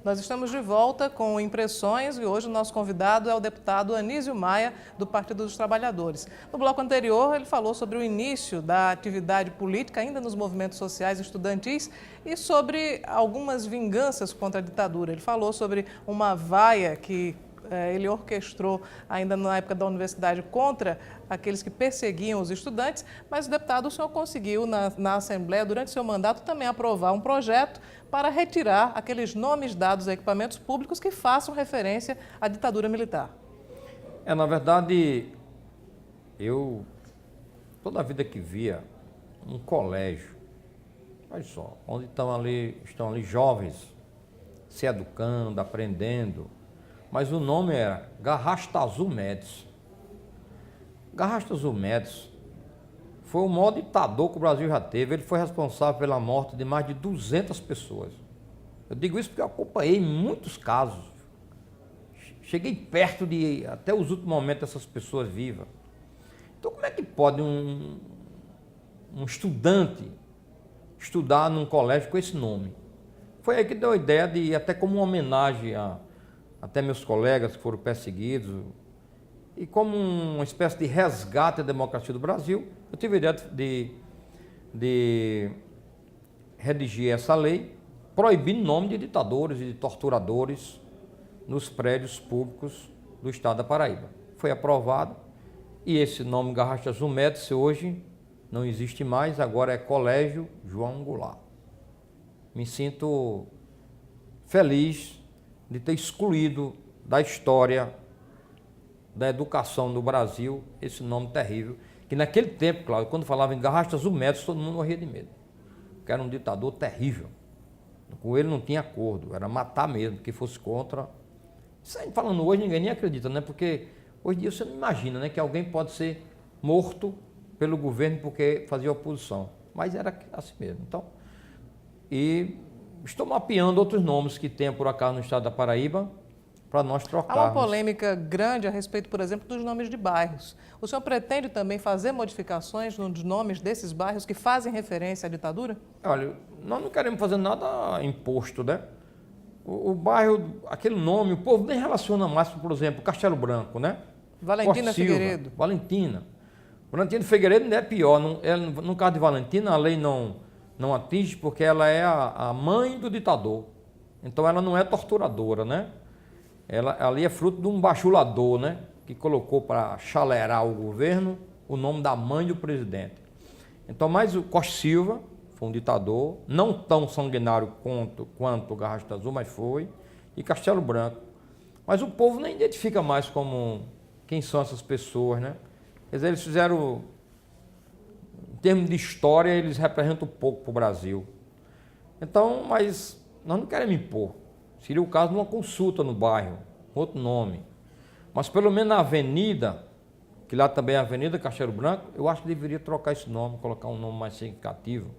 Nós estamos de volta com Impressões e hoje o nosso convidado é o deputado Anísio Maia, do Partido dos Trabalhadores. No bloco anterior, ele falou sobre o início da atividade política ainda nos movimentos sociais estudantis e sobre algumas vinganças contra a ditadura. Ele falou sobre uma vaia que ele orquestrou ainda na época da universidade contra aqueles que perseguiam os estudantes, mas, deputado, o senhor conseguiu na Assembleia, durante seu mandato, também aprovar um projeto para retirar aqueles nomes dados a equipamentos públicos que façam referência à ditadura militar. Na verdade, toda a vida que via um colégio, olha só, onde estão ali jovens se educando, aprendendo, mas o nome era Garrastazu Médici. Garrastazu Médici foi o maior ditador que o Brasil já teve. Ele foi responsável pela morte de mais de 200 pessoas. Eu digo isso porque eu acompanhei muitos casos. Cheguei perto de, até os últimos momentos, dessas pessoas vivas. Então, como é que pode um estudante estudar num colégio com esse nome? Foi aí que deu a ideia de, até como uma homenagem até meus colegas que foram perseguidos, e como uma espécie de resgate da democracia do Brasil, eu tive a ideia de redigir essa lei, proibindo o nome de ditadores e de torturadores nos prédios públicos do estado da Paraíba. Foi aprovado, e esse nome Garrastazu Médici hoje não existe mais, agora é Colégio João Goulart. Me sinto feliz de ter excluído da história da educação do Brasil esse nome terrível, que naquele tempo, claro, quando falava em Garrastazu Médici, todo mundo morria de medo, porque era um ditador terrível. Com ele não tinha acordo, era matar mesmo, que fosse contra. Isso aí, falando hoje, ninguém nem acredita, né? Porque hoje em dia você não imagina, né, que alguém pode ser morto pelo governo porque fazia oposição, mas era assim mesmo. Então, estou mapeando outros nomes que tem por acaso no estado da Paraíba para nós trocarmos. Há uma polêmica grande a respeito, por exemplo, dos nomes de bairros. O senhor pretende também fazer modificações nos nomes desses bairros que fazem referência à ditadura? Olha, nós não queremos fazer nada imposto, né? O bairro, aquele nome, o povo nem relaciona mais, por exemplo, Castelo Branco, né? Valentina Figueiredo. Valentina Figueiredo ainda é pior. No caso de Valentina, a lei não atinge porque ela é a mãe do ditador. Então ela não é torturadora, né? Ela ali é fruto de um bajulador, né? Que colocou para chalerar o governo o nome da mãe do presidente. Então, mas o Costa Silva foi um ditador, não tão sanguinário quanto o Garrastazu, mas foi, e Castelo Branco. Mas o povo nem identifica mais como quem são essas pessoas, né? Quer dizer, eles fizeram, em termos de história, eles representam pouco para o Brasil. Então, mas nós não queremos impor. Seria o caso de uma consulta no bairro, outro nome. Mas pelo menos na avenida, que lá também é a Avenida Castelo Branco, eu acho que deveria trocar esse nome, colocar um nome mais significativo.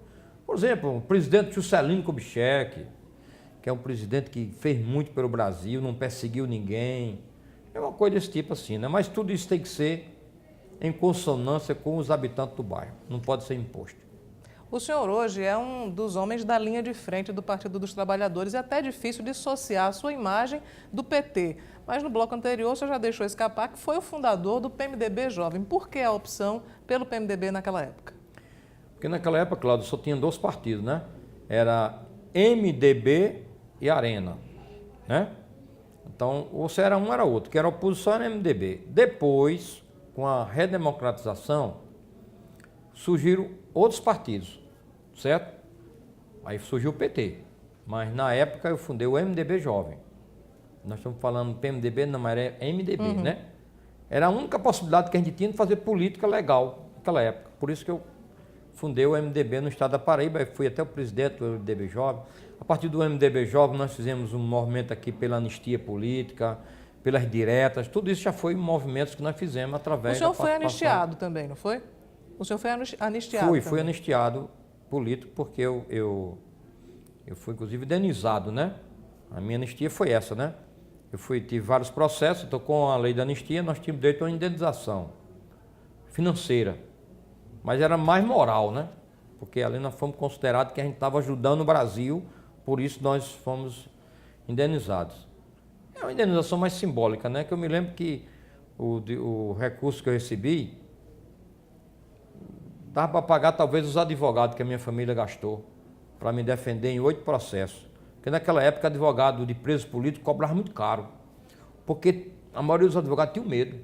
Por exemplo, o presidente Juscelino Kubitschek, que é um presidente que fez muito pelo Brasil, não perseguiu ninguém. É uma coisa desse tipo assim, né? Mas tudo isso tem que ser em consonância com os habitantes do bairro, não pode ser imposto. O senhor hoje é um dos homens da linha de frente do Partido dos Trabalhadores e é até difícil dissociar a sua imagem do PT. Mas no bloco anterior o senhor já deixou escapar que foi o fundador do PMDB Jovem. Por que a opção pelo PMDB naquela época? Porque naquela época, Cláudio, só tinha dois partidos, né? Era MDB e Arena, né? Então, ou se era um, era outro, que era oposição era MDB. Depois, com a redemocratização, surgiram outros partidos, certo? Aí surgiu o PT, mas na época eu fundei o MDB Jovem. Nós estamos falando PMDB, não, mas era MDB, né? Era a única possibilidade que a gente tinha de fazer política legal naquela época. Por isso que eu fundei o MDB no estado da Paraíba, fui até o presidente do MDB Jovem. A partir do MDB Jovem nós fizemos um movimento aqui pela anistia política, pelas diretas, tudo isso já foi movimentos que nós fizemos através da participação. O senhor foi anistiado também, não foi? O senhor foi anistiado? Fui anistiado político porque eu fui inclusive indenizado, né? A minha anistia foi essa, né? Tive vários processos, então com a lei da anistia nós tínhamos direito a uma indenização financeira, mas era mais moral, né? Porque ali nós fomos considerados que a gente estava ajudando o Brasil, por isso nós fomos indenizados. É uma indenização mais simbólica, né? Que eu me lembro que o recurso que eu recebi dava para pagar talvez os advogados que a minha família gastou para me defender em 8 processos. Porque naquela época advogado de preso político cobrava muito caro, porque a maioria dos advogados tinha medo.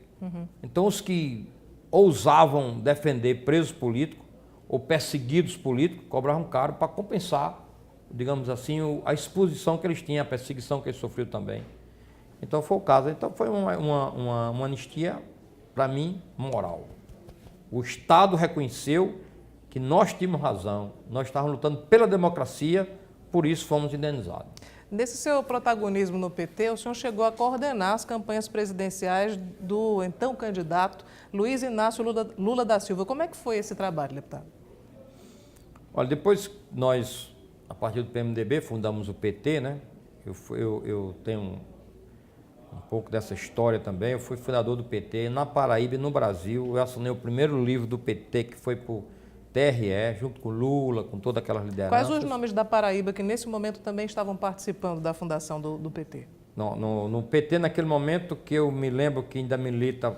Então os que ousavam defender presos políticos ou perseguidos políticos cobravam caro para compensar, digamos assim, a exposição que eles tinham, a perseguição que eles sofriam também. Então foi o caso. Então foi uma anistia, para mim, moral. O Estado reconheceu que nós tínhamos razão, nós estávamos lutando pela democracia, por isso fomos indenizados. Nesse seu protagonismo no PT, o senhor chegou a coordenar as campanhas presidenciais do então candidato Luiz Inácio Lula da Silva. Como é que foi esse trabalho, deputado? Olha, depois nós, a partir do PMDB, fundamos o PT, né? Eu tenho um pouco dessa história também. Eu fui fundador do PT na Paraíba e no Brasil. Eu assinei o primeiro livro do PT, que foi por TRE, junto com Lula, com toda aquela liderança. Quais os nomes da Paraíba que nesse momento também estavam participando da fundação do PT? No PT, naquele momento que eu me lembro que ainda milita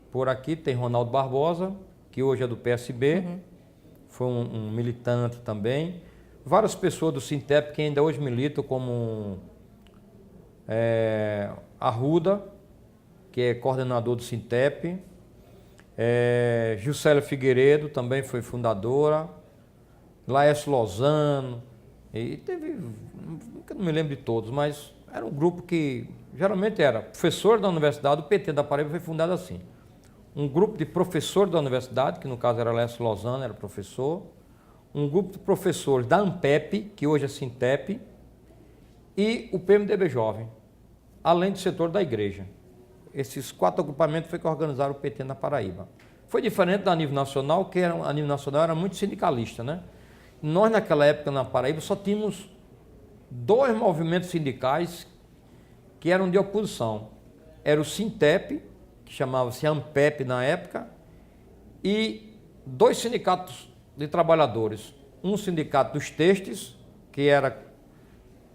por aqui, tem Ronaldo Barbosa, que hoje é do PSB, foi um militante também. Várias pessoas do Sintep que ainda hoje militam, como Arruda, que é coordenador do Sintep, Juscelia Figueiredo também foi fundadora, Laércio Lozano, e teve, não me lembro de todos, mas era um grupo que geralmente era professor da universidade. O PT da Paraíba foi fundado assim: um grupo de professores da universidade, que no caso era Laércio Lozano, era professor, um grupo de professores da ANPEP, que hoje é Sintep, e o PMDB Jovem, além do setor da igreja. Esses 4 agrupamentos foi que organizaram o PT na Paraíba. Foi diferente da nível nacional, que a nível nacional era muito sindicalista, né? Nós, naquela época, na Paraíba, só tínhamos 2 movimentos sindicais que eram de oposição. Era o Sintep, que chamava-se ANPEP na época, e 2 sindicatos de trabalhadores. Um sindicato dos Textos, que era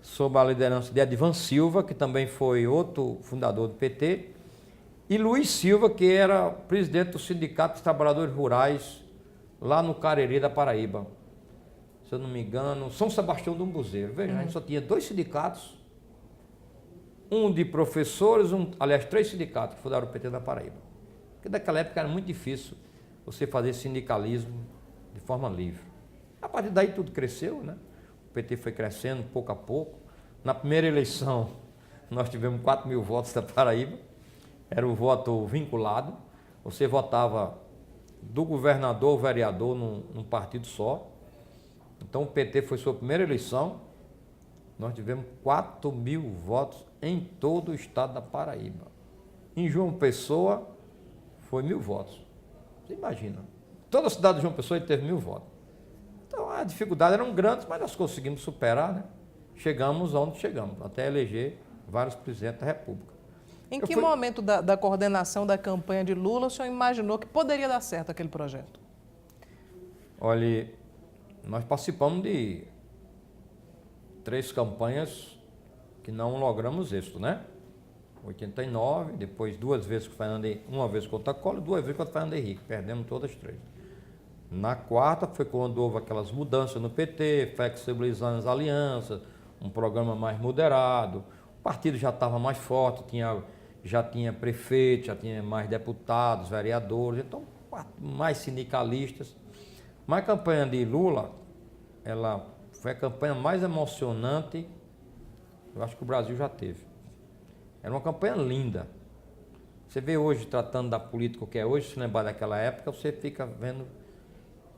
sob a liderança de Edvan Silva, que também foi outro fundador do PT, e Luiz Silva, que era presidente do Sindicato dos Trabalhadores Rurais, lá no Cariri da Paraíba. Se eu não me engano, São Sebastião do Umbuzeiro. Veja, a gente só tinha 2 sindicatos, um de professores, aliás, 3 sindicatos que fundaram o PT da Paraíba. Porque naquela época era muito difícil você fazer sindicalismo de forma livre. A partir daí tudo cresceu, né? O PT foi crescendo pouco a pouco. Na primeira eleição, nós tivemos 4.000 votos da Paraíba. Era o voto vinculado. Você votava do governador ao vereador num partido só. Então o PT foi sua primeira eleição. Nós tivemos 4.000 votos em todo o estado da Paraíba. Em João Pessoa foi 1.000 votos. Você imagina. Toda a cidade de João Pessoa teve 1.000 votos. Então as dificuldades eram grandes, mas nós conseguimos superar, né? Chegamos onde chegamos, até eleger vários presidentes da República. Em que momento da coordenação da campanha de Lula o senhor imaginou que poderia dar certo aquele projeto? Olha, nós participamos de 3 campanhas que não logramos êxito, né? 89, depois 2 vezes com o Fernando Henrique, 1 vez contra Collor, 2 vezes contra o Fernando Henrique, perdemos todas as 3. Na 4ª foi quando houve aquelas mudanças no PT, flexibilizando as alianças, um programa mais moderado, o partido já estava mais forte, já tinha prefeito, já tinha mais deputados, vereadores, então mais sindicalistas. Mas a campanha de Lula, ela foi a campanha mais emocionante, eu acho que o Brasil já teve. Era uma campanha linda. Você vê hoje, tratando da política que é hoje, se lembrar daquela época, você fica vendo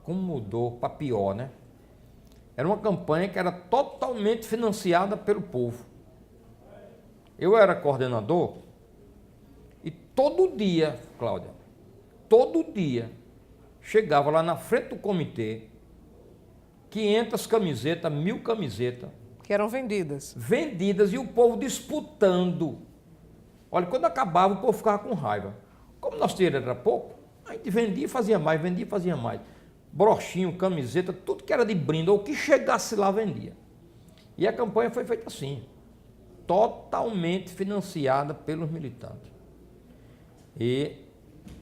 como mudou para pior, né? Era uma campanha que era totalmente financiada pelo povo. Eu era coordenador e todo dia, Cláudia, todo dia, chegava lá na frente do comitê, 500 camisetas, 1.000 camisetas, Que eram vendidas. Vendidas e o povo disputando. Olha, quando acabava, o povo ficava com raiva. Como nosso dinheiro era pouco, a gente vendia e fazia mais, vendia e fazia mais. Brochinho, camiseta, tudo que era de brinde, ou que chegasse lá, vendia. E a campanha foi feita assim, totalmente financiada pelos militantes. E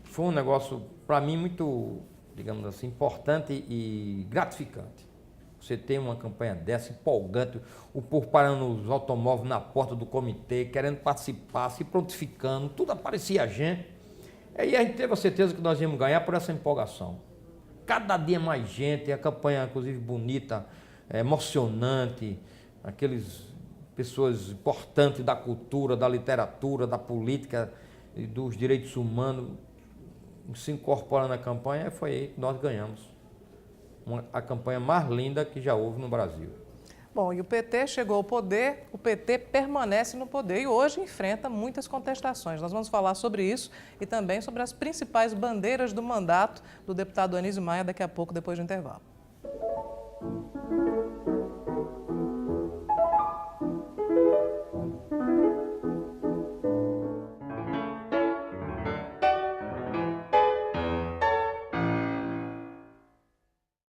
foi um negócio, para mim, muito, digamos assim, importante e gratificante. Você tem uma campanha dessa, empolgante, o povo parando os automóveis na porta do comitê, querendo participar, se prontificando, tudo aparecia a gente. E a gente teve a certeza que nós íamos ganhar por essa empolgação. Cada dia mais gente, a campanha, inclusive, bonita, emocionante, aqueles pessoas importantes da cultura, da literatura, da política, dos direitos humanos, se incorporando na campanha, e foi aí que nós ganhamos. A campanha mais linda que já houve no Brasil. Bom, e o PT chegou ao poder, o PT permanece no poder e hoje enfrenta muitas contestações. Nós vamos falar sobre isso e também sobre as principais bandeiras do mandato do deputado Anísio Maia daqui a pouco, depois do intervalo.